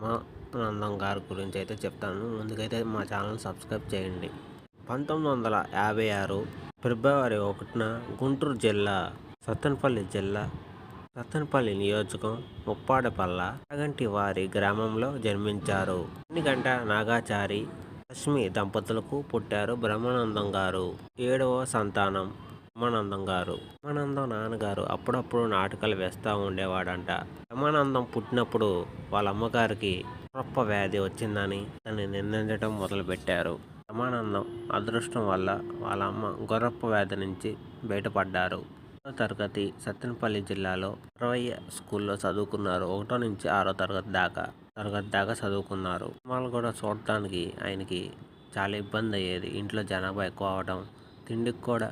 బ్రహ్మానందం గారి గురించి అయితే చెప్తాను. ముందుకైతే మా ఛానల్ సబ్స్క్రైబ్ చేయండి. 1956 ఫిబ్రవరి 1న గుంటూరు జిల్లా సత్తెనపల్లి నియోజకం ముప్పాడపల్ల అగంటి వారి గ్రామంలో జన్మించారు. గంట నాగాచారి లక్ష్మి దంపతులకు పుట్టారు బ్రహ్మానందం గారు. 7వ సంతానం బ్రహ్మానందం గారు. బ్రహ్మానందం నాన్నగారు అప్పుడప్పుడు నాటకాలు వేస్తూ ఉండేవాడంట. బ్రహ్మానందం పుట్టినప్పుడు వాళ్ళ అమ్మగారికి గొప్ప వ్యాధి వచ్చిందని తనని నిందించడం మొదలుపెట్టారు. బ్రహ్మానందం అదృష్టం వల్ల వాళ్ళ అమ్మ గొర్రెప్ప వ్యాధి నుంచి బయటపడ్డారు. 6వ తరగతి సత్తెనపల్లి జిల్లాలో సర్వయ్య స్కూల్లో చదువుకున్నారు. 1 నుంచి 6వ తరగతి దాకా చదువుకున్నారు. సినిమాలు కూడా చూడటానికి ఆయనకి చాలా ఇబ్బంది అయ్యేది. ఇంట్లో జనాభా ఎక్కువ అవడం, తిండికి కూడా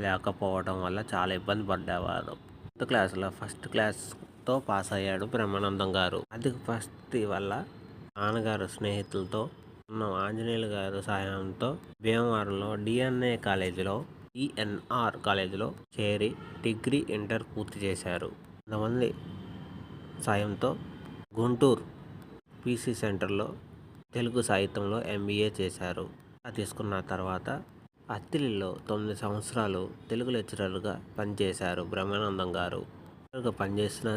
లేకపోవడం వల్ల చాలా ఇబ్బంది పడ్డేవారు. 5th క్లాస్లో ఫస్ట్ క్లాస్తో పాస్ అయ్యాడు బ్రహ్మానందం గారు. ఆర్థిక పరిస్థితి వల్ల నాన్నగారు స్నేహితులతో ఉన్న ఆంజనేయులు గారు సహాయంతో భీమవరంలో డిఎన్ఆర్ కాలేజీలో చేరి డిగ్రీ, ఇంటర్ పూర్తి చేశారు. కొంతమంది సాయంతో గుంటూరు పీసీ సెంటర్లో తెలుగు సాహిత్యంలో ఎంబీఏ చేశారు. తీసుకున్న తర్వాత అత్తిలిలో 9 సంవత్సరాలు తెలుగు లెక్చరర్గా పనిచేశారు బ్రహ్మానందం గారు. పనిచేసిన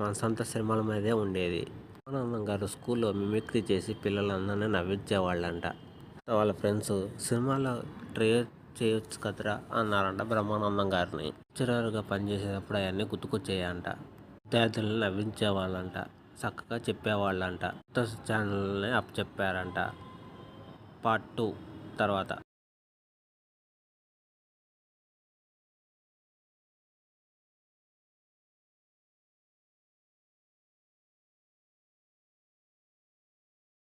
మనసంతా సినిమాల మీదే ఉండేది. బ్రహ్మానందం గారు స్కూల్లో మిమిక్రీ చేసి పిల్లలందరినీ నవ్వించేవాళ్ళంట. వాళ్ళ ఫ్రెండ్స్ సినిమాలో ట్రై చేయొచ్చు కదరా అన్నారంట బ్రహ్మానందం గారిని. లెక్చరర్గా పనిచేసేటప్పుడు అవన్నీ గుర్తుకొచ్చాయంట. విద్యార్థులను నవ్వించేవాళ్ళంట, చక్కగా చెప్పేవాళ్ళంట. కొత్త ఛానల్ని అప్పచెప్పారంట. పార్ట్ 2 తర్వాత